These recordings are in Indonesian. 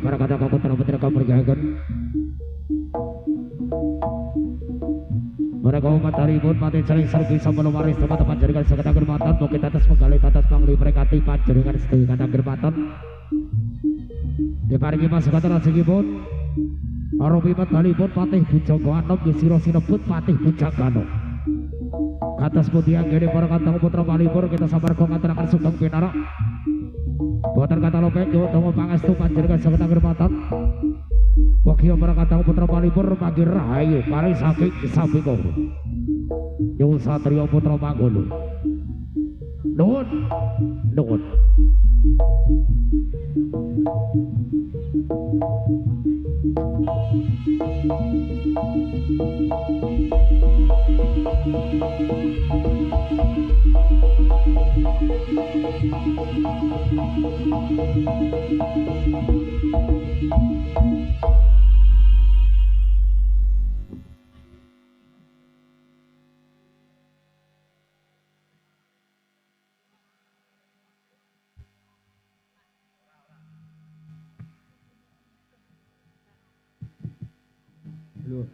Para kata kau putra kau berjalan. Mereka umat ribut mati cari sergi sama waris tempat-tempat jaringan sekata gerbatan bukit atas menggali atas pangli mereka tipat jaringan setengah kata gerbatan. Di parigi mas kata nasi gibut. Arobi matalipun patih bujogo anom gisiro sinebut patih bujagano. Katas putihan gini para kata putra palipur kita sabar kau ngatarakan sugeng pinara. Buatan kata lopek yo temu pangestu panjenengan saged gerbatan. Wakil para kata putra palipur pagi rahayu paling saking sabiko. Yo satrio putra Manggolo. Nuwun. Nuwun. Halo.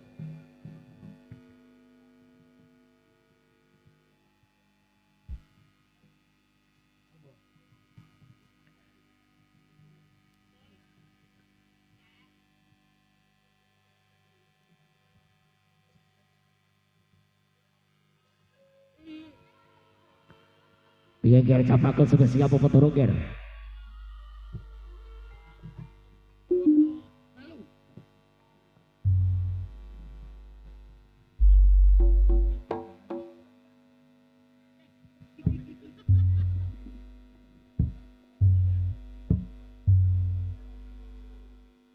Iya ger capaku sudah siap peturung ger.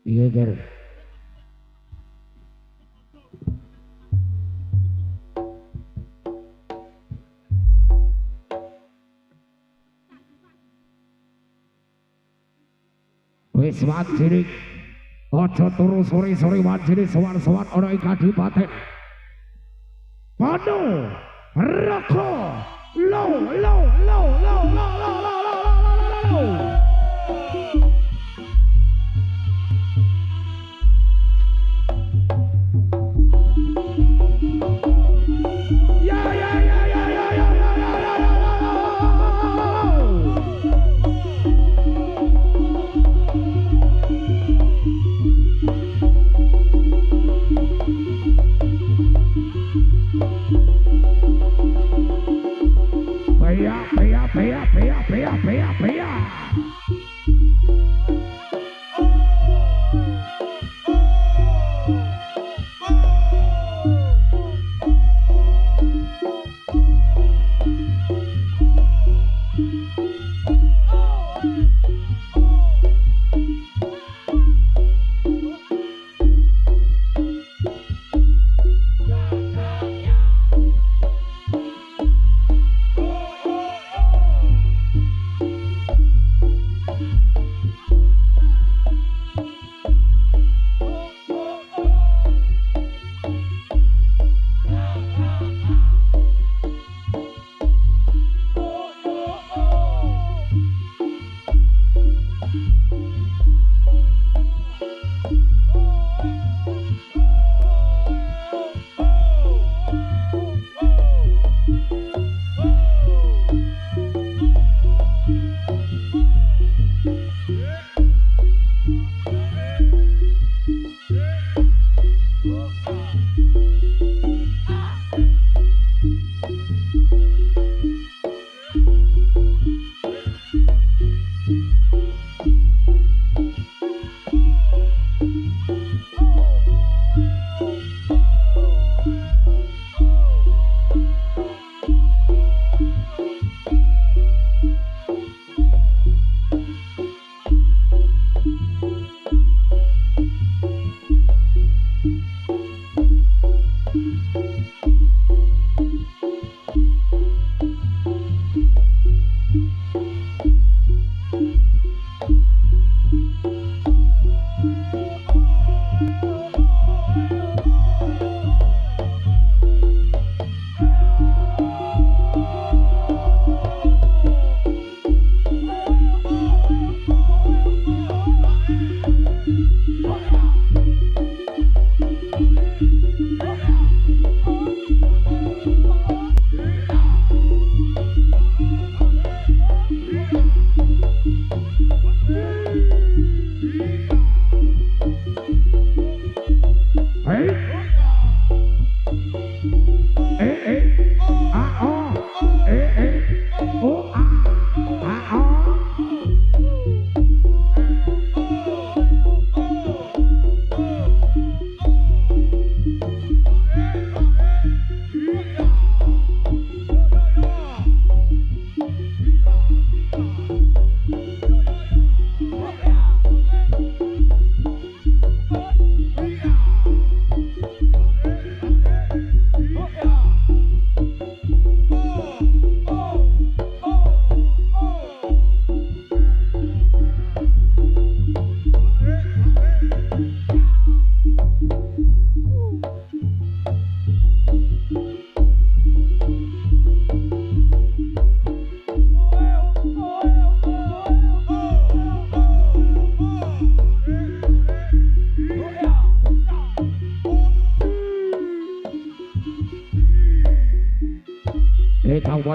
Iya ger. Wis wajirik aja turu sore-sore wajirik sowan-sowan ana ing kadipaten Pano Raka lo Paya.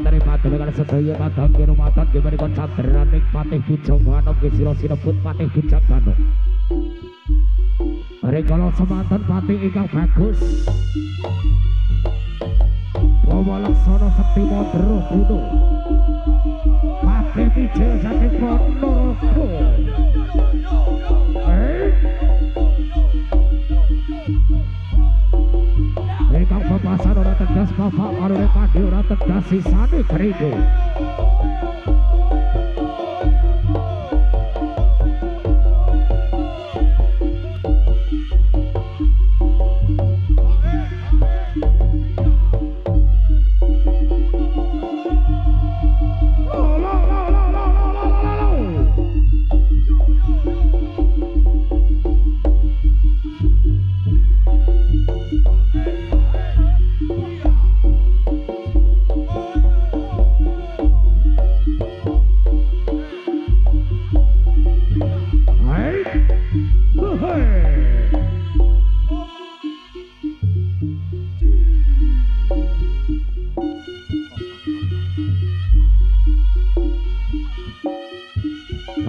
wonten ing panjenengan sedaya kadang kirumatan nggih menika cadraning Patih Bujang Manuk nggih sira sinebut Patih Bujang Manuk. Rikala semanten Patih ingkang bagus. Walaksana Sekti Mandra Bunuh. Patih Wijaya saking Ponorogo. Ingkang bebasan ora tegas bapak arune padi ora tegas sisane keribu.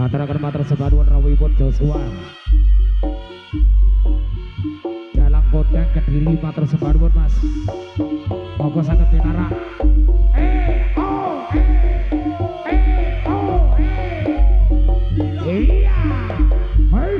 Matarakan mater sebaruan rawuhipun Joshua. Jalang Kondang Kediri mater sebaruan Mas. Monggo saged pinarak. Iya. Hai.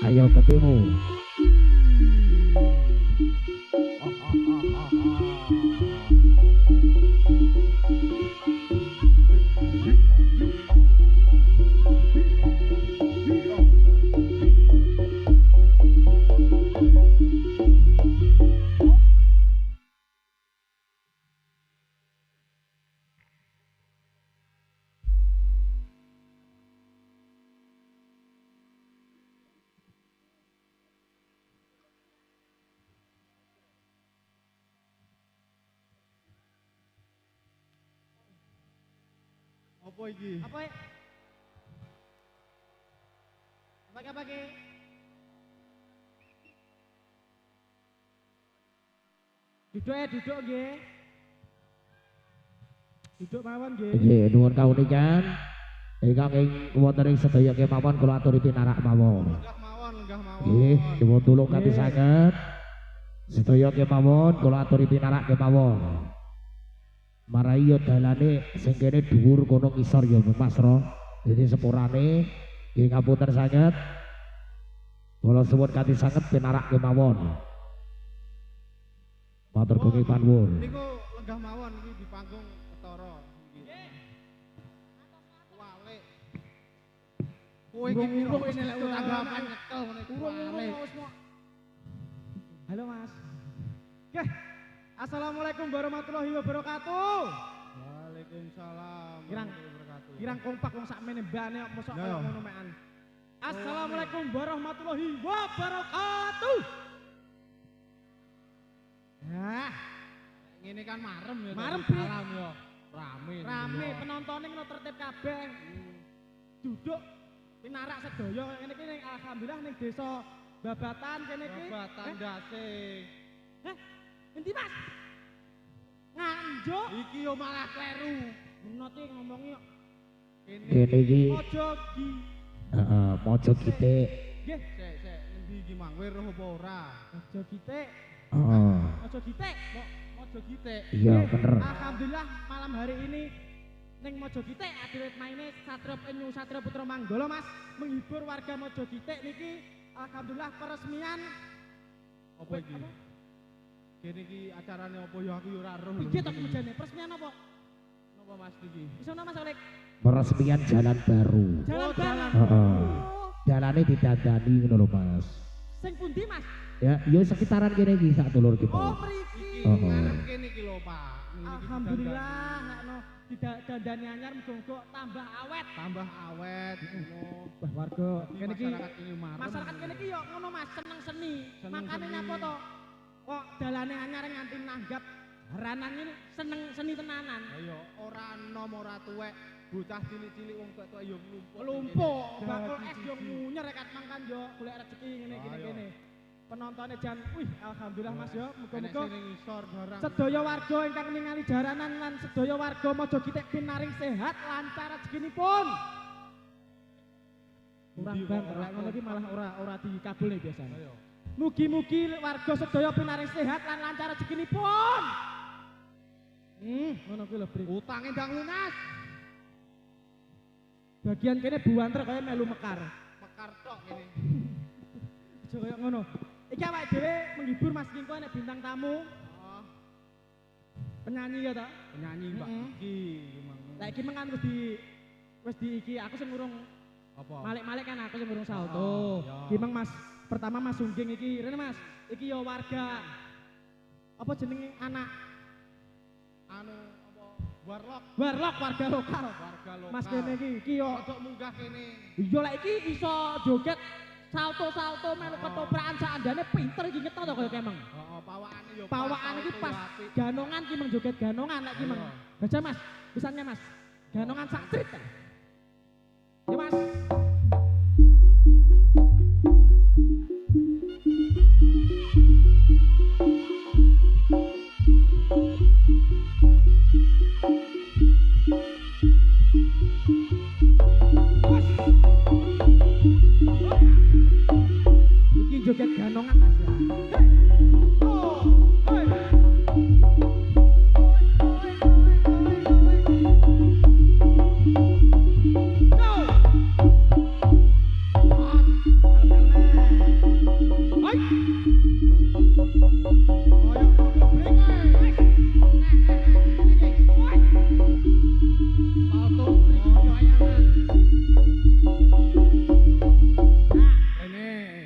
Ayo ketemu. Apa iki? Apa? Apa ki? Duduk ya, duduk nggih. Duduk mawon nggih. Nggih, nuwun kaunikan. Ingkang ing wonten ing sedaya kemawon kula aturi pinarak mawon. Lenggah mawon, lenggah mawon. Nggih, nuwun tulung kanthi saged. Sedaya kemawon kula aturi pinarak kemawon. Marai yo dalane sing kene dhuwur kono ngisor ya Mas Ro. Dadi sepurane nggih ngapunten sanget. Kula suwun kanthi sanget pinarak kemawon. Matur kenging panuwun. Niku lenggah mawon iki di panggung ketara nggih. Wale. Kowe iki urung ini lek tanggapan nyekel ngene iki wale. Halo Mas. Oke. Assalamualaikum warahmatullahi wabarakatuh. Waalaikumsalam Kirang- warahmatullahi wabarakatuh. Kirang kompak wong sakmene mbane kok mosok Ya, kaya ya. ngono mekan. Assalamualaikum warahmatullahi wabarakatuh. Nah, Ngene kan marem ya. Marem, tadi Bre. salam ya. Rame. rame penontonnya ngono tertib kabeh. Duduk pinarak sedaya ngene iki ning alhamdulillah ning desa Babatan kene iki. Babatan dase. Heh, endi Mas? Nganjuk. Iki yo malah kleru. Menoti ngomongi kok Kene iki aja gi. heeh mojo kitik. Nggih, Sek, endi iki mang weruh apa ora? aja gitik. Heeh. Aja gitik. Mojo gitik. Iya Nggih, bener. Alhamdulillah malam hari ini ning Mojo Gitik adilet maine Satria Penyu Satria Putra Manggala Mas menghibur warga Mojo Gitik niki alhamdulillah peresmian Apa iki? Kene iki acarane apa ya aku yo ora roh. Iki tok mejane peresmian apa? Napa Mas iki? Isono Mas Olik. Peresmian jalan baru. Jalan Oh, baru. jalan Heeh. Oh, Jalane didandani ngono lho Mas. sing pundi Mas? Ya, yo sekitaran kene iki sak dulur kita. Oh, mriki. Iki Oh. ngarep kene iki lho, Pak. Ngene iki Alhamdulillah nekno tidak dandani anyar muga-muga tambah awet. tambah awet ngono. Wah, warga Jadi kene iki masyarakat ini marem. masyarakat kene iki yo ngono Mas, seneng seni. Seneng Makane seni. napa to? Kok dalane anyar nganti nanggap haranan ini seneng seni tenanan. Ayo ora enom ora tuwek, bocah cilik-cilik wong tuwek yo nglumpuk. Lumpuk, Jadi bakul es yo cici. munyer kat mangkan yo golek rezeki ngene Ayo. kene. Penontonnya jan, wih alhamdulillah Mas yo, Enek muga-muga sing ning ngisor barang. sedaya warga ingkang ningali jaranan lan sedaya warga Mojo Gitik pinaring sehat lancar rezekinipun. Kurang Endi banget, kok lek ngono iki malah ora dikabulne biasane. Ayo. Mugi-mugi warga sedaya pinaring sehat lan lancar rezekinipun. Ngono kuwi lho, Bri. Utange ndang lunas. Bagian kene buanter kaya melu mekar. Mekar tok kene. Aja kaya ngono. Iki awake dhewe menghibur Mas Kingko nek bintang tamu, Oh, penyanyi ya ta? penyanyi Mbak Mm-mm. iki memang. Lah iki mengan wis di iki aku sing ngurung Apa? Malik-malik kan aku sing ngurung salto. Oh, ya. Iki mang Mas pertama Mas Sungging iki, rene Mas. Iki ya warga apa jenenge anak Anu apa? Warlock, warlock warga lokal. warga lokal. Mas kene iki yo Rodok munggah kene. iya lek iki iso joget salto-salto melu ketoprakan sakandane pinter iki ngeto to kaya kemeng. Heeh, pawakane yo. Pawakan iki pas ganongan ki meng joget ganongan lek ki meng. Ayo. Baca Mas, pisannya Mas. Ganongan sak trit. Ya Mas. Iki joget ganongan Mas ya. Hey. Oh, hey. Go.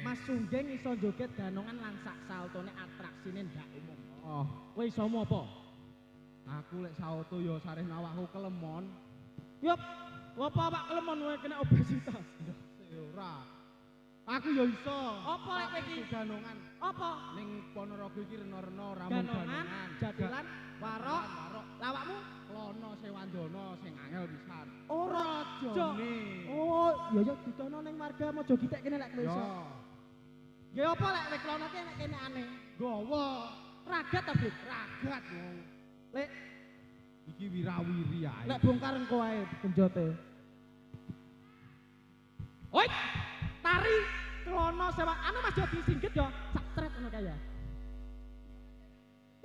Mas Sungging iso joget ganongan lan sak saltone atraksine ndak umum. Oh, Kowe iso apa? aku lek sauto yo sareh nawakku kelemon. Yup. Apa Pak kelemon kowe kena obesitas? Ora. Aku yo iso. Apa lek kowe iki? Ganongan Apa? ning Ponorogo iki rena-rena ramun Ganongan, jadilan, warok, warok, lawakmu lono sewandana sing angel pisan. ora Jone. Oh, ya ya ditono ning warga Mojo Gitik kene lek kowe Yo, iso. Nggih apa lek wek lono ki nek kene aneh. gowo Ragat ta, Bro? ragat wong. Lek Iki wirawiri ae. Nek bongkar engko ae genjote. Oi, tari klono sewa. Anu Mas Jody singget yo, sak tret ngono kae ya.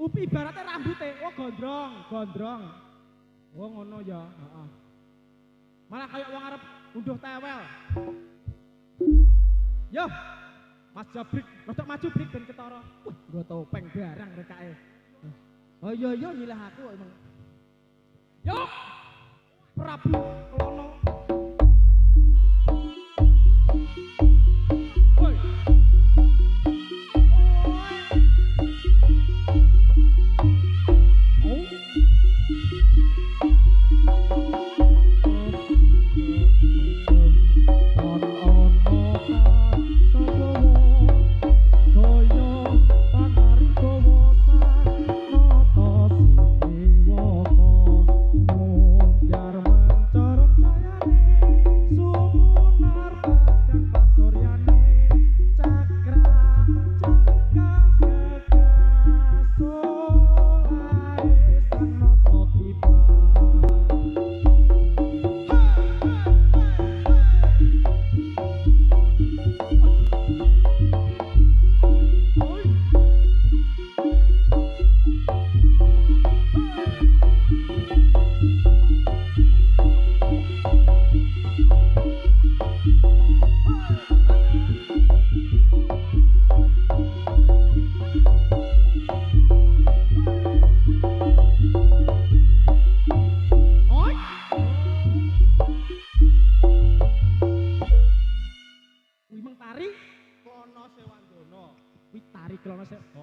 Upi ibaratnya rambute, oh gondrong. Oh ngono ya, heeh. Malah kayak wong arep unduh tewel. Yo, Mas Jabrik, rodok maju brik ben ketara. Wah, nggo topeng barang rekake. Oh iya nyilah aku emang. Yo, Prabu Klono. Woi.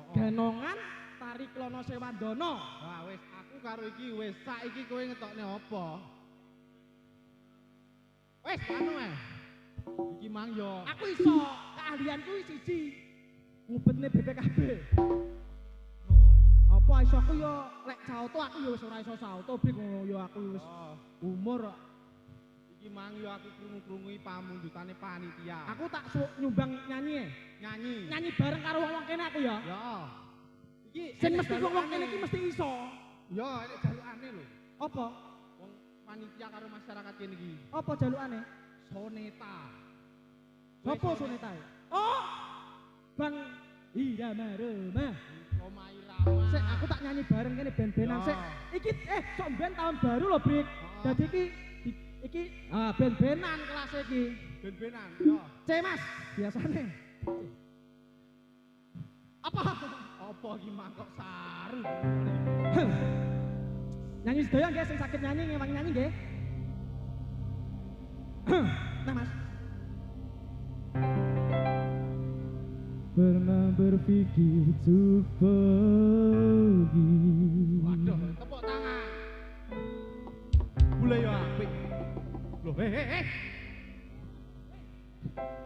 Ganongan tari Klono Sewandono. Wah wis aku karo iki wis saiki kowe ngetokne apa? Wis anu ae. Iki mang yo. Aku iso, keahlianku siji. Ngubetne BPKB. Apa iso aku yo lek sauto aku yo wis ora iso sauto bik ngono yo aku wis umur. Iki mang yo aku krungu-krungu pamundutane panitia. Aku tak nyumbang nyanyi. Nyanyi bareng karo wong kene aku ya. Ya. Iki sing mesti wong kene iki mesti iso. Ya, nek jalukane lho. Apa? Wong panitia karo masyarakat kene iki. Apa jalukane? Soneta. Sopo soneta? Oh. Bang Irama Roma. Roma Irama. Sik aku tak nyanyi bareng kene ben-benan sik. Iki sok ben tahun baru lho, Brik. Dadi iki ben-benan kelas iki. Ben-benan. Ya. C Mas, biasane. Apa iki mangkok saru. Nyanyi sedaya nggih sing sakit nyanyi ngemang nyanyi nggih. Nah Mas. Pernah berpikir untuk pergi. Waduh, tepuk tangan. Bule yo apik. Loh,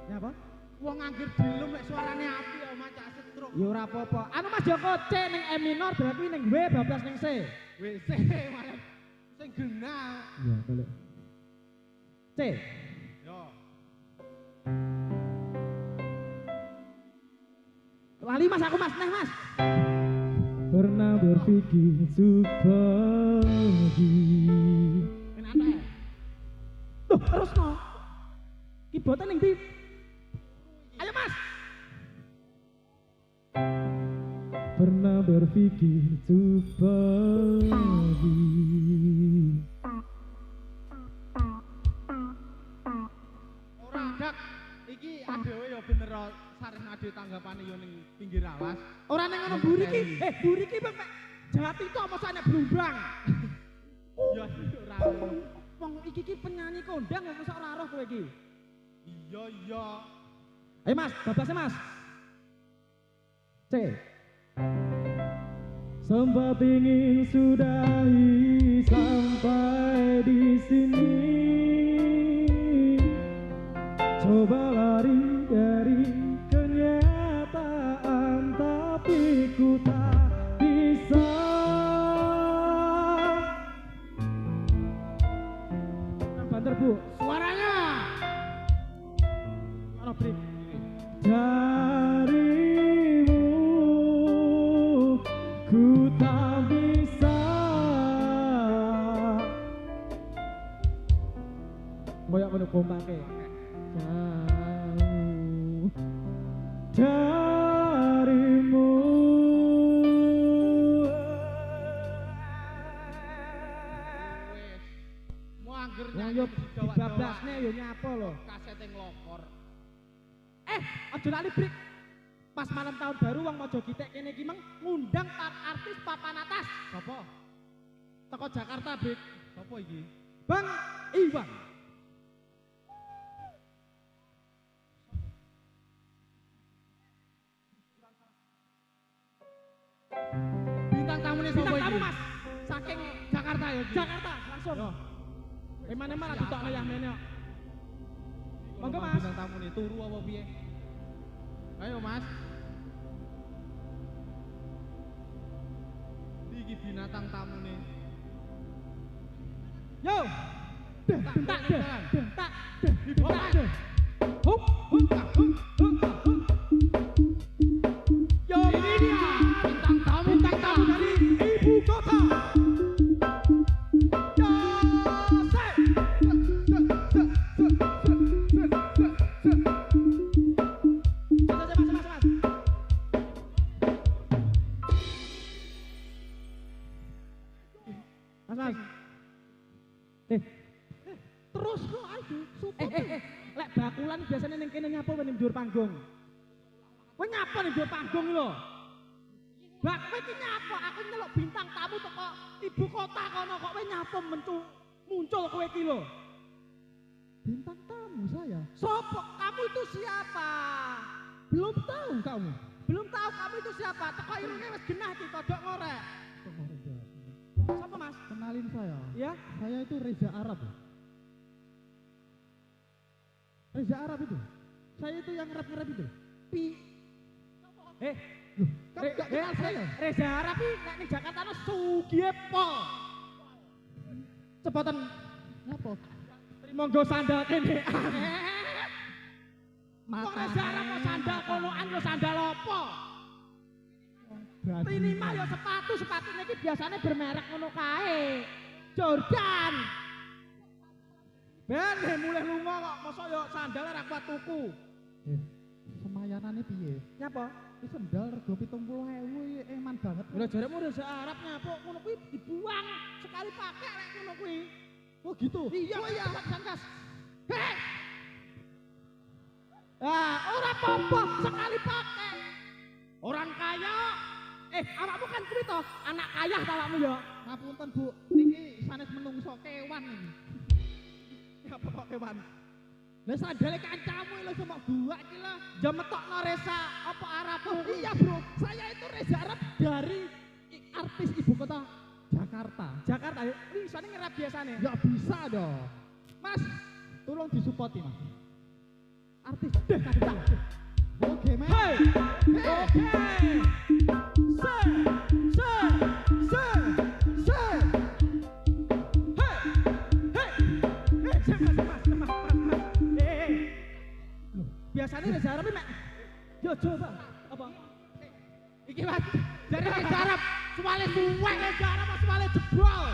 Ya apa? Wong anggere dilem nek suarane apik ya macak setruk. Ya ora apa-apa. Anu Mas Joko C ning E minor berarti ning W bablas ning C. WC malah sing genah. Iya, balik. C. Yo. Lali Mas aku Mas, neh Mas. Pernah berpikir untuk pergi. Enak ta? Loh, terus no. Keyboardnya ning ndi? Ayo Mas. Pernah berpikir untuk pergi. Ora dak. Iki adewe ya bener sareng ade tanggapane yo ning pinggir alas. Ora ning ngono mburi iki. Mburi iki mek Jati to apa sak blumbang. Ya ora. Wong iki penyanyi kondang kok ora roh kowe iki. Iya. Ayo Mas, bablasnya Mas. C. Sempat ingin sudahi sampai di sini. Coba lari dari kenyataan, tapi ku tak bisa. Banter Bu, suaranya. Suara break. Darimu. Ku tak bisa kompake. Jauh darimu. Wis. Mau angger Wong nyanyi yo dijawab-jawab. bablasne yo nyapa lho. Kasete nglopor. Aja lali break. Pas malam tahun baru wong Mojogitek kene iki mang ngundang artis papan atas. Sopo? Teko Jakarta, Bik. Sopo iki? Bang Iwan. Bintang tamune sopo Bintang iki? tamu, Mas. Saking Jakarta ya iki. Jakarta langsung. Yo. Eman-eman lah ditokno ya mene kok. Monggo, Mas. Mas. Bintang tamune turu apa piye? Ayo Mas. Iki binatang tamune. Yo. Tak, Tak, jalan. tak. Oh, Mas. Hup, hup, hup. Yo, Ini dia bintang tamu dari ibu kota. Yo, se. Mas. Mas. Terus kok aja, support. Lek bakulan biasanya ning kene nyapa ning dhuwur panggung. Kowe nyapa ning dhuwur panggung lho. Bak kowe iki nyapa? Aku nyeluk bintang tamu teko ibu kota kono kok kowe nyapa muncul kowe iki lho. Bintang tamu saya. Sopo? Kamu itu siapa? Belum tahu kamu. Belum tahu kamu itu siapa? Teko irunge wis genah iki kodok ngorek. Siapa Mas? Kenalin saya. Ya? Saya itu Reza Arab. Reza Arab itu. Saya itu yang ngerap-ngerap itu. Kamu gak kenal saya? Reza Arab iki nek ning Jakarta no sugihe pol. Cepatan Ngapa? monggo sandal kene. Mata. Kok Reza Arab mau sandal konoan lho sandal apa? Ini mah ya sepatu iki biasanya bermerek ngono kae. Jordan. Ben mulai lunga kok mosok yo sandal ra kuat tuku. Semayanane piye? Nyapa? Iki sendal rego 70.000 iki eman banget. Lho jaremu Reza Arab nyapa ngono kuwi dibuang sekali pakai lek ngono kuwi. Oh gitu. Iya, oh iya, Sankas. Hei! Ora apa-apa, sekali pakai. Orang kaya. Awakmu kan kuwi to, anak kaya ta awakmu ya? Ngapunten Bu, niki sanes menungso kewan iki. Apa kok kewan? Lah sandale kancamu lho cuma buak iki lho. Ya metokno Reza apa Arabmu? Iya Bro, saya itu Reza Arab dari artis ibu kota Jakarta. Jakarta, isane ngerap biasane. Ya bisa dong. Mas, tolong disupport Mas. Artis deh kadang. Oke, Mas. Hei! Oke! Se! Hei! Biasanya Reza Arab mek. Yo coba apa? Iki Mas, dari Reza Arab suwale suwek Reza Arab suwale jebol.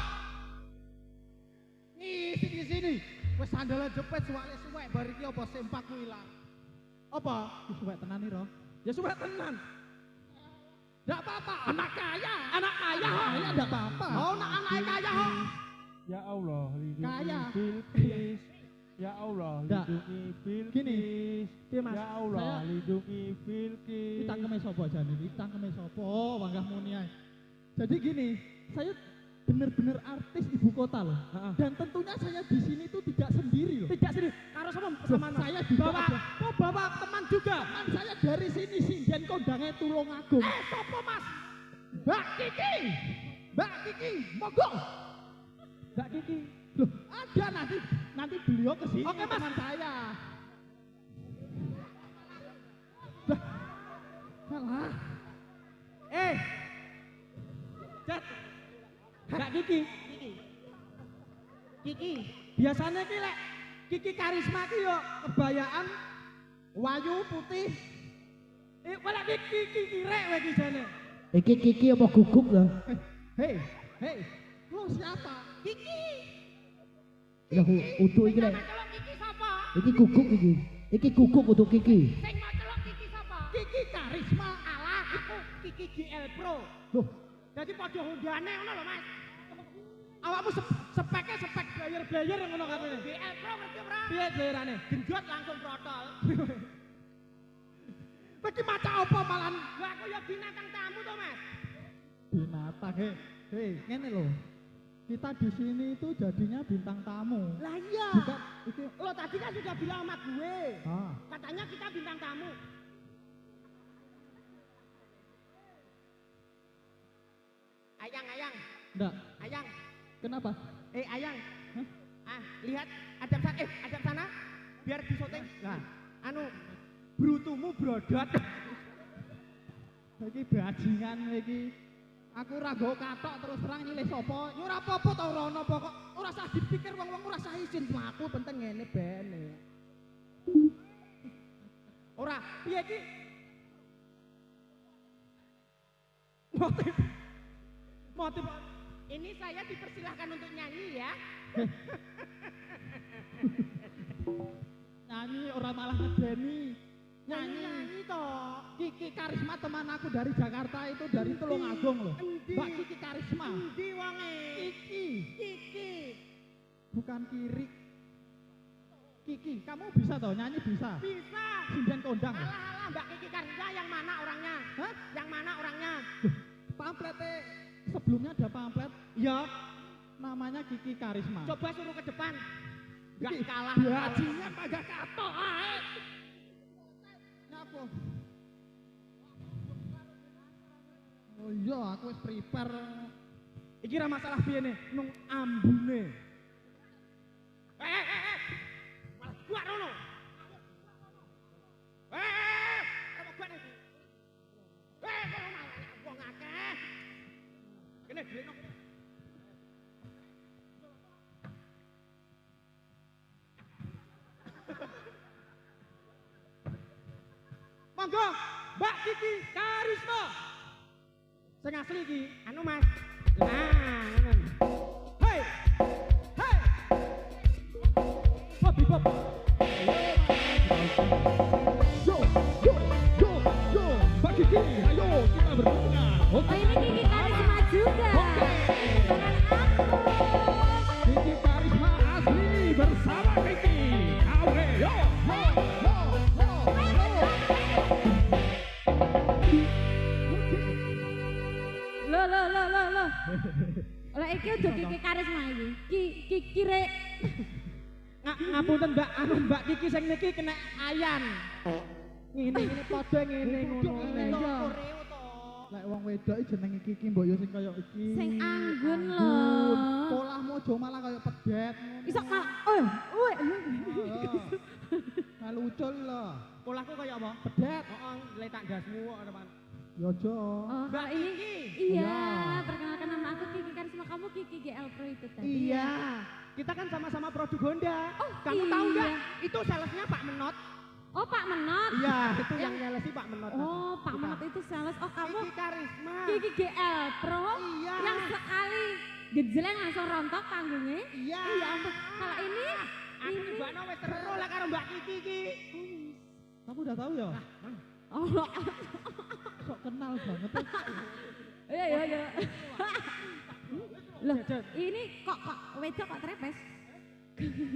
Ngisi sini. Wis sandale jepit suwek-suwek bar iki apa sempakku ilang. Apa? Suwek tenan ira. Ya suwek tenan. Enggak apa-apa, anak kaya kok. Ya enggak apa-apa. Oh, anak kaya kok. Ya Allah, lindungi Kaya. Bilqis. Ya Allah, Nggak. lindungi Bilqis. Gini, Piye, Mas? Ya Allah, Saya- lindungi Bilqis. Iki cangkeme sapa jane iki? Cangkeme sapa? Wanggah muni ae. Jadi gini, saya bener-bener artis ibu kota loh. Heeh. Dan tentunya saya di sini tuh tidak sendiri loh. Tidak sini, karo sama Saya juga bawa, ada. oh bawa teman juga. Teman saya dari sini sinden kondangnya Tulungagung. Sopo Mas? Mbak Kiki, monggo. Mbak Kiki. Loh, ada nanti beliau ke sini. Oke, Mas. Teman saya. Alah, Jet. Mbak Kiki. Kiki, Biasanya ki lek Kiki Karisma ki yo kebayaan wayu putih. Malah Kiki kirek wae ki jane. Iki Kiki apa guguk ya? hei, lu siapa? Kiki. Ya utuh iki lek. Kalau Kiki sapa? Iki guguk iki. Iki guguk untuk Kiki. Sing mau celok Kiki sapa? Kiki Karisma. Alah, aku Kiki GL Pro. Loh, Jadi padha hundane ngono lho, Mas. Awakmu speknya spek blayer-blayer ngono kabeh. GL Pro ngerti ora? Piye blayerane? Gendot langsung protol. Iki maca apa malan? Lah aku ya binatang tamu to, Mas. Binatang, hei, ngene loh. Kita di sini itu jadinya bintang tamu. Lah iya. Juga itu. Lo tadi kan sudah bilang sama gue. Ah, Katanya kita bintang tamu. Ayang, ayang, enggak. ayang. Kenapa? Ayang. Hah? Lihat adab sana. Biar disoting. Lah, anu brutumu brodot. Iki bajingan iki. Aku ora nggo katok terus terang nyilih sapa. Ya ora apa-apa ta rono pokok ora usah dipikir wong-wong ora usah izin sama aku penting ngene bene. Ora, piye iki? Motif ini saya dipersilahkan untuk nyanyi ya. Nyanyi ora malah ngedeni. Nyanyi toh. Kiki Karisma teman aku dari Jakarta itu dari Tulungagung loh. Endi? Mbak Kiki Karisma. Endi wonge? Kiki, Kiki. bukan Kiri. Kiki, kamu bisa toh nyanyi bisa. Bisa. Sinden kondang. Ya? Alah Mbak Kiki Karisma yang mana orangnya? Hah? Yang mana orangnya? Pamfletnya sebelumnya ada pamflet Ya, namanya Kiki Karisma. coba suruh ke depan. Gak Iki kalah. bajingan pada katok ae. Nyapa? Oh iya, aku wis prepare. Iki ra masalah piye nih, nung ambune. Malah gua rono. Apa gua nih? Kok malah wong akeh. Kene dhewe. Monggo, Mbak Kiki Karisma. Sing asli iki, anu Mas. Nah, ngono. Hei. Hei. Pop pop. Yo, yo, yo, yo, Mbak Kiki, ayo kita berbunga. Oh ini Kiki Karisma juga. Kiki Karisma asli bersama Kiki. Awe, yo, yo, yo, yo, yo. Lo. Lah iki udah Kiki Karisma iki. Kiki rek. Ngapunten Mbak, anu Mbak Kiki sing niki kena ayan. Ngene padha ngene ngono. Lek wong wedok iki jenenge Kiki mbok yo sing kaya iki. Sing anggun lho. Anggun. Polahmu aja malah kaya pedet. Iso malah Malu ucul lho. Polahku kaya apa? Pedet. Heeh, letak dasmu kok depan. Yo aja. Oh, Mbak kalau ini Kiki. iya, perkenalkan nama aku Kiki Karisma, kamu Kiki GL Pro itu tadi. Iya. Kita kan sama-sama produk Honda. Oh, Kamu tahu iya. nggak? Itu salesnya Pak Menot. Oh, Pak Menot. Iya, itu yang nyelesi Pak Menot. Oh, Pak Kita. Menot itu sales. Oh, kamu Kiki Karisma. Kiki GL Pro Iya. yang sekali gejleng langsung rontok panggungnya. Iya. Iya ampun. Kalau ini Aku Mbak No wis seru lah karo Mbak Kiki iki. Kamu udah tahu ya? oh, Sok kenal banget. iya. Loh, ini kok wedok kok trepes?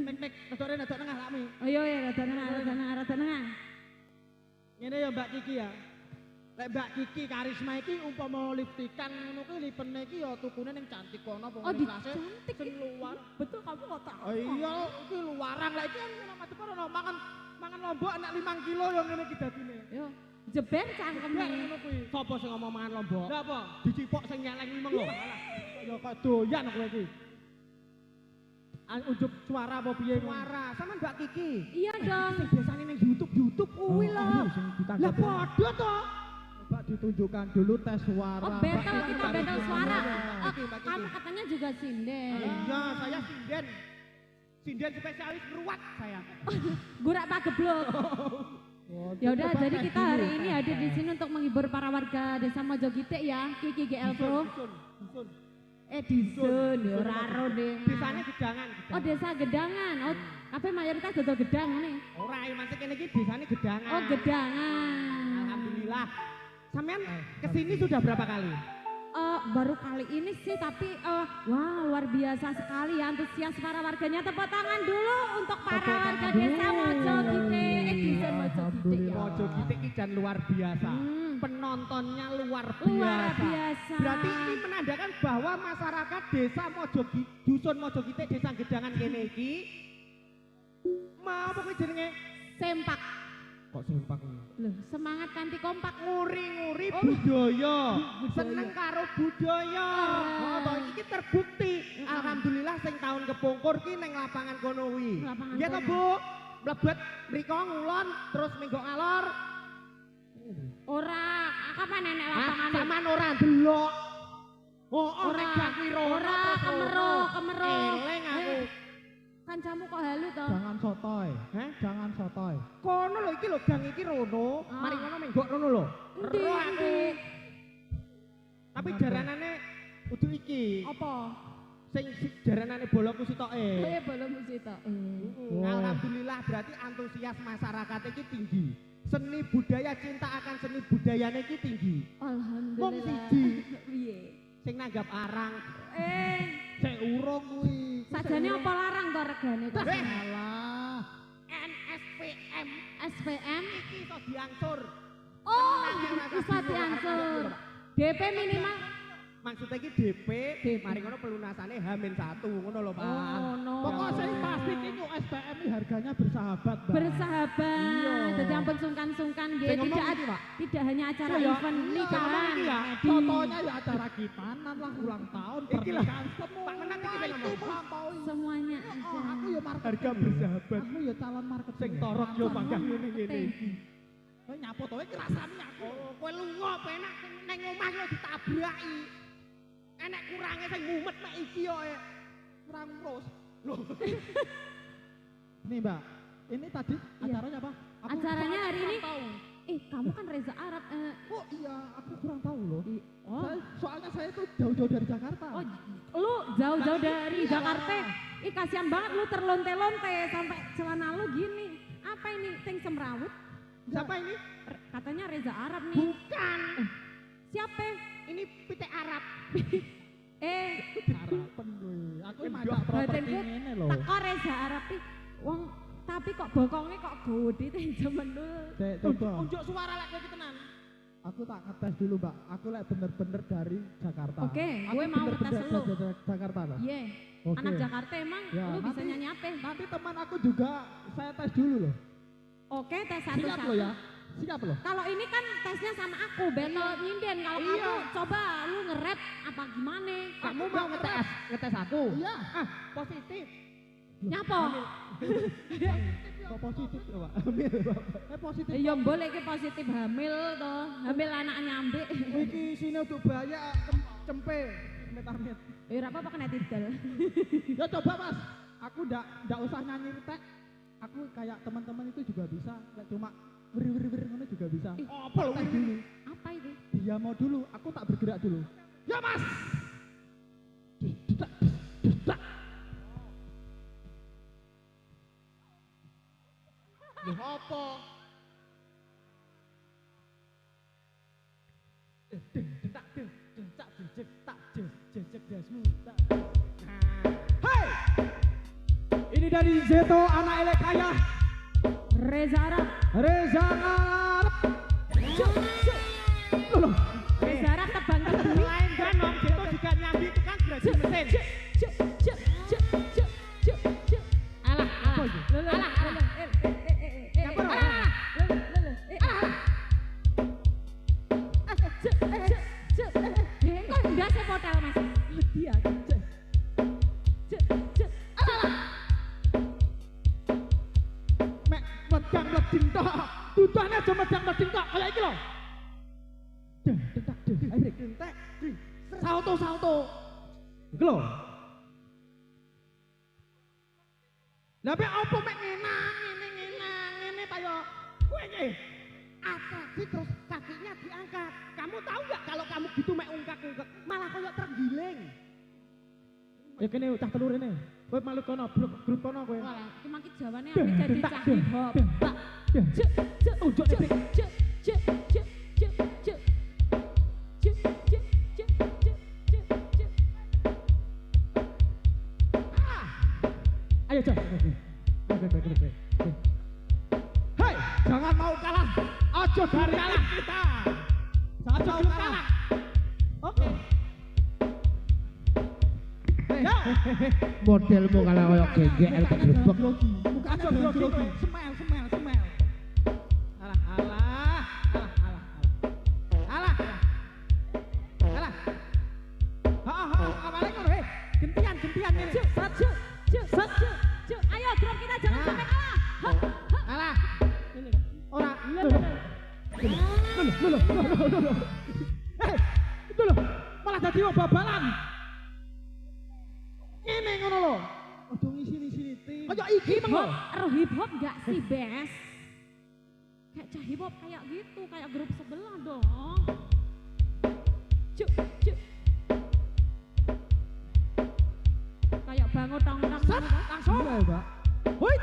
Mek nedore nedok nengah lak mi. Oh iya, rada nengah. Ngene ya Mbak Kiki ya. Lek Mbak Kiki Karisma iki umpama lipstikan ngono kuwi lipene iki ya tukune ning cantik kono apa Oh, di kelasé cantik sing ini. luar. Betul kamu kok tahu? Oh iya, iki luaran lah iki ono macet ono mangan lombok enak 5 kilo yo ngene iki dadine. Yo, jeber Nek cangkeme. ngono kuwi. Sopo sing ngomong mangan lombok? Lah apa? Dicipok sing nyeleng meng lho. Ya kok doyan kowe iki. Ujug suara apa piye? Suara, sama Mbak Kiki. Iya dong. Sing biasane ning YouTube kuwi lho. Lah padha to. Coba ditunjukkan dulu tes suara. Oh, battle kita battle suara. Oh, Mbak Kiki. kamu katanya juga sinden. Iya, saya sinden. Sinden spesialis meruat saya. Gurak pageblok. Ya udah, jadi kita hari ini hadir di sini untuk menghibur para warga Desa Mojogite ya, Kiki GL Pro. Dusun. Dusun, ya raro deh. Desane Gedangan. Oh, Desa Gedangan. Oh, Kabeh mayoritas dodol gedang nih. Ora ae masih kene iki desane gedangan. Oh, gedangan. Alhamdulillah. Sampean kesini sudah berapa kali? Baru kali ini sih, tapi wah luar biasa sekali ya, antusias para warganya. Tepuk tangan dulu untuk para warga desa Mojogite, desa Mojogite ya. Mojogite iki jan luar biasa. Penontonnya luar biasa. Luar biasa. Berarti ini menandakan bahwa masyarakat desa Mojogite, dusun Mojogite, desa Gedangan kene iki mau apa kuwi jenenge? Sempak. Kok sempak ini? Loh, semangat kanti kompak. Nguri-nguri budaya, seneng karo budaya. Oh, iki terbukti. Alhamdulillah sing tahun kepungkur ki ning lapangan kono kuwi. Lapangan Nggih to, kono. Bu? Mlebet mriko ngulon terus minggu ngalor. Ora, kapan nenek lapangan? Saman ora ndelok. Oh, ora gak ora kemeruh. Eling aku. Kancamu kok halu to? Jangan sotoy. Hah? Jangan sotoy. Kono lho iki lho gang iki rono. Mari kono menggok rono lho. Endi, Ero aku. endi? Tapi jaranane kudu iki. Apa? Sing jaranane boloku sitoke. Belum mesti to. Alhamdulillah berarti antusias masyarakat iki tinggi. Seni budaya, cinta akan seni budayane iki tinggi. Alhamdulillah. Wong siji. Piye? Sing nanggap arang. Cek urung kuwi. Sajane apa larang to regane kok? Alah. NSPM SPM? iki iso diangsur. Oh, bisa diangsur. DP minimal. Maksudnya iki DP, mari ngono pelunasane H-1 ngono lho, Pak. Oh, no. Pokoknya sing pasti ki nyuk SPM ini harganya bersahabat, Mbak. Bersahabat. Iya. Jadi ampun sungkan-sungkan nggih. Sing ngomong Tidak iki, Pak. tidak hanya acara Iya, event iya. nikahan. Ngomong iki ya. Contohnya ya acara gitanan lah, ulang tahun, Iki lah. pernikahan semua. Pak Menang iki sing itu ngomong. melampaui. Semuanya Oh, ada. aku ya marketing. Harga bersahabat. Aku ya calon marketing. Sing torok yo panggah ngene ngene. Kowe nyapo to iki rasane aku. Oh, kowe lunga penak ning omah yo ditabraki. Enek kurange sing mumet mek iki yo kurang urus. Loh. Nih, Mbak. Ini tadi acaranya apa? Aku Acaranya hari kurang ini? tahu. Kamu kan Reza Arab. Oh iya, aku kurang tahu loh. Oh, Soalnya saya tuh jauh-jauh dari Jakarta. oh, lu jauh-jauh dari Jakarta. Kasihan banget lu terlonte-lonte sampai celana lu gini. Apa ini? Ting semrawut? Siapa ini? Katanya Reza Arab nih. Bukan. Siapa? Ini pitik Arab. Harapan gue. Aku macak Batinku properti ini loh. teko Reza Arab nih. Wong tapi kok bokongnya kok gede teh jaman dulu. Cek, coba. Unjuk suara lek kowe iki tenan. Aku tak ngetes dulu, Mbak. Aku lek bener-bener dari Jakarta. Oke, Aku gue mau bener-bener ngetes lu. dari Jakarta loh. Iya. Oke. Anak Jakarta emang Ya, lu bisa nanti- nyanyi apa? Nanti teman aku juga saya tes dulu loh. Oke, tes Siap satu-satu. loh ya. Siap loh. Kalau ini kan tesnya sama aku, battle nyinden. Kalau Iya. kamu coba lu nge-rap apa gimana? Kamu mau ngetes aku? Iya. Ah, positif. Nyapo? Kok positif loh, Pak? Hamil, Pak. Positif. Ya boleh ki positif hamil toh. Hamil anak nyambe. Iki sini untuk bahaya cempe. Metarmet. Ya ora apa-apa kena tidal. Ya coba, Mas. Aku ndak usah nyanyi tek. Aku kayak teman-teman itu juga bisa. Kayak cuma wiri ngono juga bisa. Apa lho Tes dulu. Apa itu? Dia mau dulu, aku tak bergerak dulu. Ya, Mas. Loh apa? Hei! Ini dari Zeto anak elek kaya Reza Arab. Reza Arab. Loh, Reza Arab tebang-tebang. lain kan Om Zeto juga nyambi itu kan gergaji mesin. Alah, alah. Alah, alah. Siapa, Ro? Kok ndak sih modal Mas? Lebih ya. Mek medang meding tok. Dudane aja medang meding tok kayak iki lho. Ayo entek. Salto. Iki lho. Lah mek opo mek ngene ta yo. Kowe iki atraksi terus kakinya diangkat. Kamu tahu nggak kalau kamu gitu mek ungkak-ungkak malah koyo terenggiling. Ya kene cah telur ini. Kowe malu kono, grup kono kowe. Walah, iki mangki jawane aku jadi cah hip hop. Cek, cek, unjuk nih. Cek, cek, cek, cek, cek. Cek, cek, cek, cek, cek, cek. Ayo cek. Hei, jangan mau kalah. Ojo dari kalah kita. Jangan mau kalah. Oke. Modelmu kalau koyo GGL kegrebek. Bukan aja grogi. Semel. Alah. Awalnya kono gentian ini. Cuk, ayo grup kita jangan sampai kalah. Alah. Ini. Ora. Itu loh. Malah dadi wong babalan. Ngene ngono lho. Ojo ngisi-ngisi tim. Kayak iki meng. Roh hip hop enggak sih, Bes? Kayak cah hip hop kayak gitu, kayak grup sebelah dong. Cuk. Kayak bangun tong-tong. Set, langsung. Iya, Pak. Woi.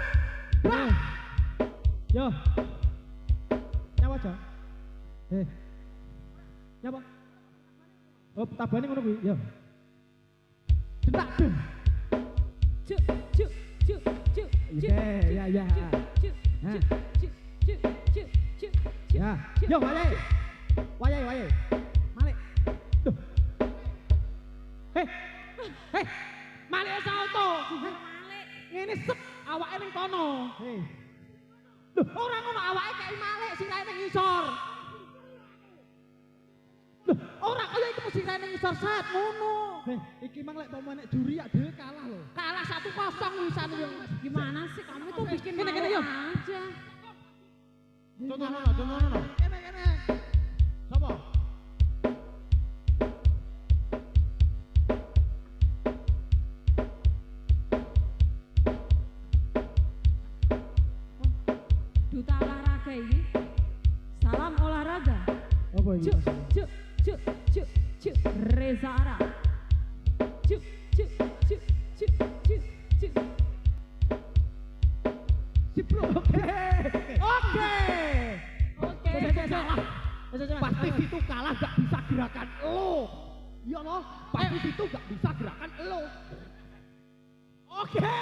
Bra. Yo. Nyawa aja. Nyapa? Oh, tabane ngono kuwi. Yo. Cetak. Cuk. Ya. Ya. Yo, wayai. Malik. Duh. Hei. Malik wis auto. Malik. Ngene set awake ning kono. Hei. Duh, ora ngono awake kayak Malik sirahe ning ngisor. Duh, ora kaya iki mesti sirahe ning ngisor set ngono. Iki mang lek pomo nek juri ya dhewe kalah lho. Kalah 1-0 wisan yo. Gimana sih kamu tuh bikin Kene, malu yo. aja. Contohnya. Kene. Sapa? Duta olahraga ini. Salam olahraga. Apa iki? Cuk. Reza Ara. Cuk. Si bro. Oke. Pasti situ kalah gak bisa gerakan lo. Iya loh, pasti situ gak bisa gerakan lo. Oke.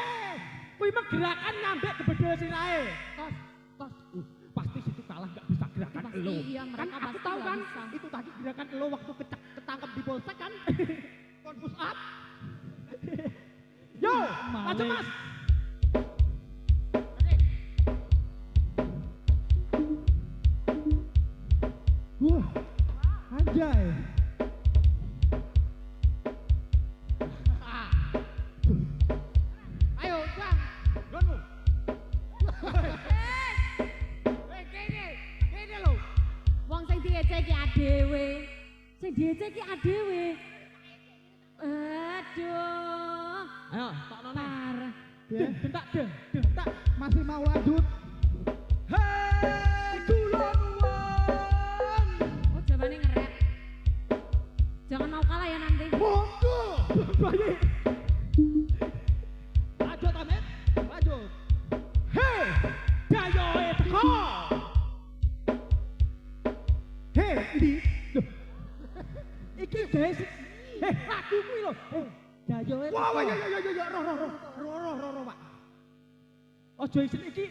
Kuwi mah gerakan nyambek kebedel sirahe. Tos. Pasti situ kalah gak bisa gerakan Pasti lo. iya, Kan mereka aku pasti tahu nggak kan, bisa. itu tadi gerakan lo waktu ketangkep di polsek kan. Kon push up. Yo, maju Mas. Wah. Anjay. Ayo, Bang. Gonmu. Kene lho. Wong sing dieceki adewe. Aduh. Ayo, tokno nek. Parah. Dentak. Masih mau lanjut. Hei, kula nuwun. Oh, jawabannya nge-rap. Jangan mau kalah ya nanti. Monggo. Bayi. Lanjut, Amit. Lanjut. Hei, dayoe teko. Hei, ini. Loh. Iki guys. Hei, lagu kuwi lho. Dayoe teko. Wah, ya, roh, Pak. Ojo isin iki,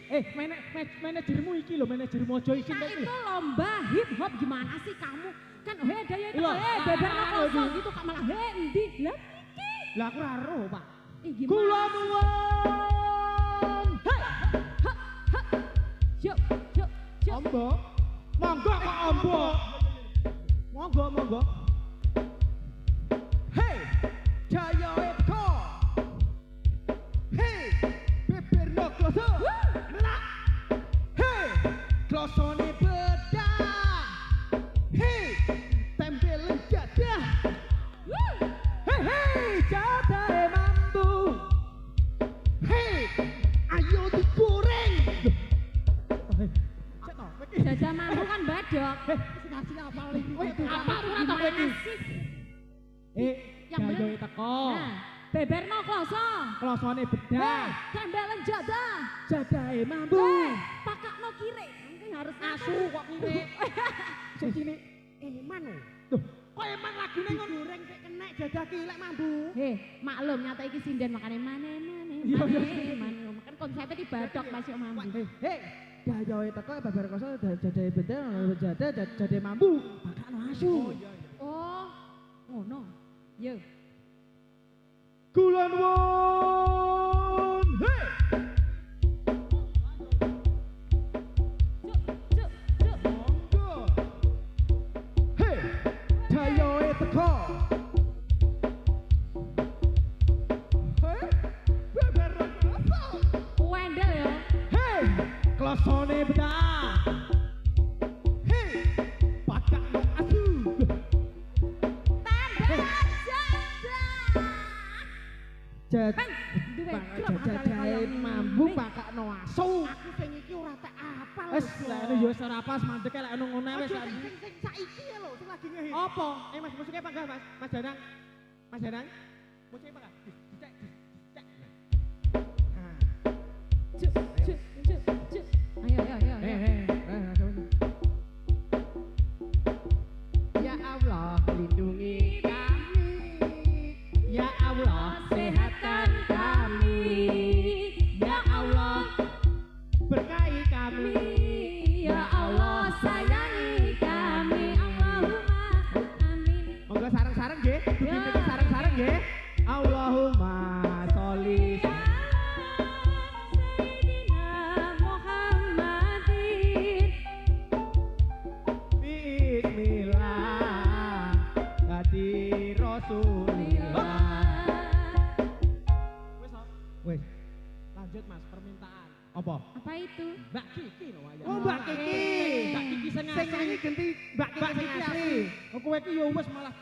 manajermu iki lho, manajermu ojo isin Nah iki. itu lomba hip hop gimana sih kamu? Kan daya itu Loh, beber kosong ini. gitu kok malah endi. Lah iki. Lah aku ora roh, Pak. Gimana? Kula nuwun. Hei, Yuk. ombo. Monggo kok ombo. Monggo. Hei, Jaya Eko. Hei, beberno kloso. Menak. Hei, klosone bedah. Hei, tempel jadah. Hei, jadahe mambu. Hei, ayo digoreng. Jajah mampu kan badok. Ngasih apa lagi? Itu Apa kamu ora tau gimana iki? sih? Eh, Yang bener. Jaya teko. Nah, beberno kloso. Klosone bedah. Tembelan jadah. Jadahe mambu. Pakakno kire. Mungkin harus Asu kok kire. Sing sini eman lho. Loh, kok eman lagune ngono goreng sik kenek jadah kilek mambu. Maklum nyata iki sinden makane mane. Iya, Kan konsepnya di badok Mas yo mambu. Dayoe teko babar koso jadahe bedah jadahe mambu. Pakakno asu. Oh, ngono. Yo. Kulon won. Hei. Cuk. Monggo. Hei. Dayoe teko. Hei. Babar koso. Wendel yo. Hei. Klosone bedah. Hei. Pakakno asu. Bang, duwe grup Jadahe mambu pakakno asu. Aku sing iki ora tak apal. Wes lek ngono ya ora pas mandek lek ngono ngene wis. Sing saiki lho sing lagi ngehit. Apa? Mas musiknya apa enggak, Mas? Mas Danang. Mas Danang. Musiknya apa enggak? Cek. Nah. Cuk. Ayo. Ya Allah, lindungi kami. Ya Allah, Sehatkan kami. Ya Allah, berkahi kami. ya Allah sayangi kami. Allahumma amin. Monggo sareng-sareng nggih. Bikin sareng-sareng nggih. Allahumma sholli Sayyidina Muhammadin. Bismillah Hadi Rasulillah. Wes, lanjut Mas, permintaan. Apa? Apa itu? Mbak Kiki no wayang. Oh, Mbak Kiki. Mbak Kiki sing Sing nyanyi genti Mbak Mbak Kiki Kiki asli. Oh, kowe iki ya wis malah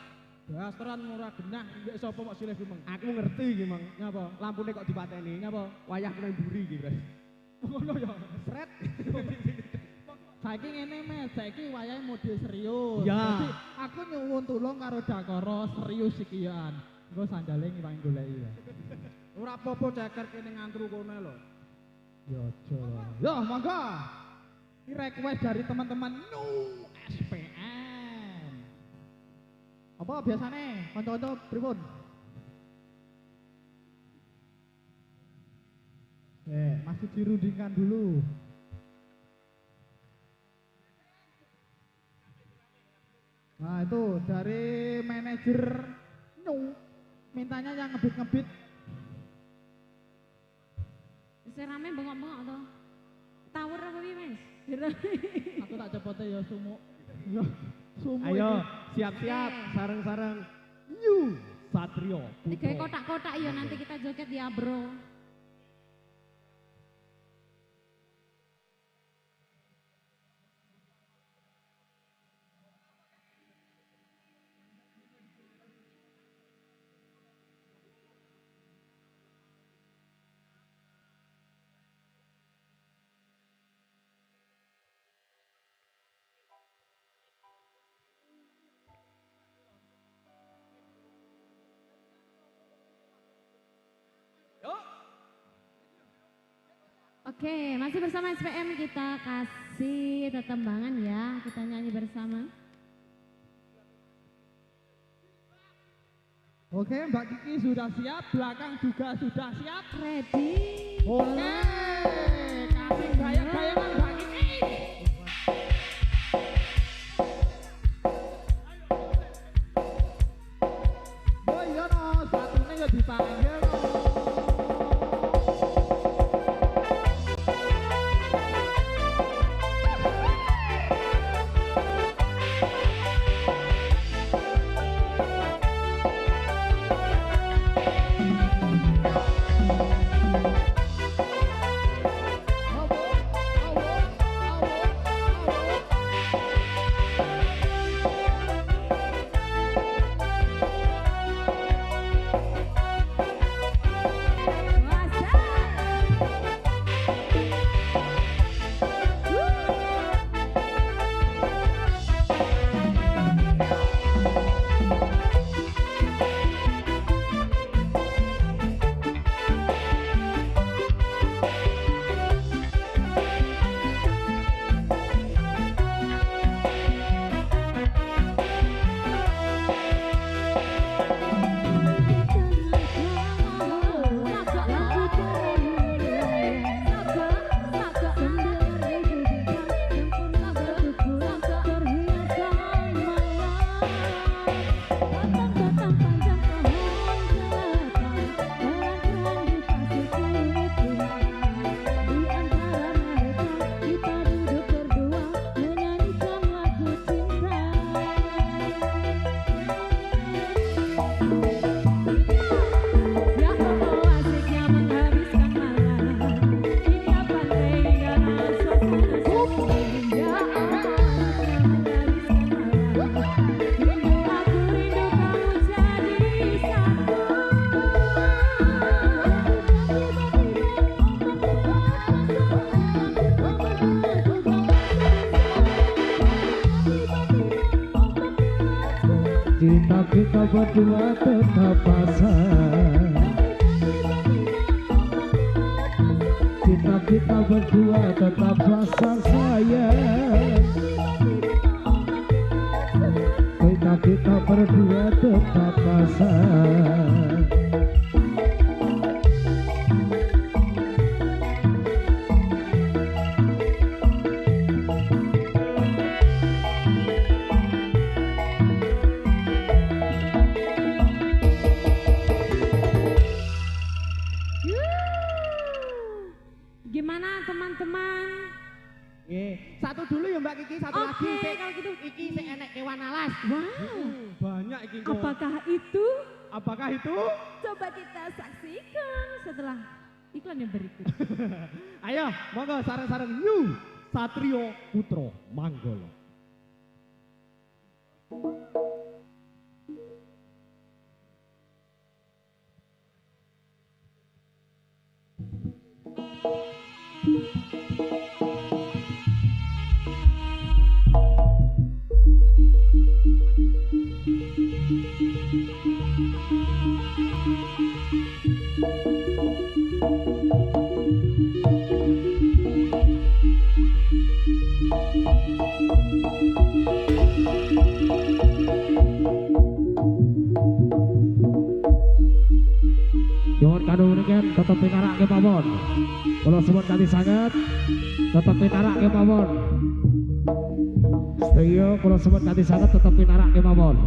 dasteran ora genah mbek sapa kok silih gumeng. Aku ngerti iki, Mang. Nyapa? Lampune kok dipateni. Nyapa? Wayah kena mburi iki, Bro. Ngono ya, sret. Saiki ngene Mas, saiki wayahe mode serius. Ya. Jadi aku nyuwun tulung karo Dakara serius iki ya. Engko sandale ngiwangi goleki ya. Ora apa-apa ceker kene ngantru kono lho. Ya aja. Yo monggo. Ini request dari teman-teman Nu SPM. Apa biasanya kanca-kanca pripun? Masih dirundingkan dulu. Nah itu dari manajer Nu mintanya yang ngebit-ngebit. Wis rame bengok-bengok to. Tower apa piye, Mas? Aku tak cepote ya sumuk. Ya, sumuk Ayo, iki. siap-siap sareng-sareng. New Satrio. Ini kayak kotak-kotak ya nanti kita joget ya, Bro. Oke, masih bersama SPM kita kasih tetembangan ya, kita nyanyi bersama. Oke, Mbak Kiki sudah siap, belakang juga sudah siap. Ready? Oke, kami gaya-gayakan Mbak Kiki. Oh iya no, satunya ya dipanggil no. kita berdua tetap pasang. Kita berdua tetap pasang sayang. Kita berdua tetap pasang. Gimana teman-teman? Satu dulu ya Mbak Kiki, satu lagi. Oke, kalau gitu. Iki sing enek kewan alas. Wow, Banyak iki kok. apakah itu? itu? Coba kita saksikan setelah iklan yang berikut. Ayo, monggo sareng-sareng Yu Satrio Putro Manggolo. Nyuwun kanu mriki tetep pinarake mawon. Kula suwun kanthi sanget tetep pinarake mawon. Sedaya kula suwun kanthi sanget tetep pinarake mawon.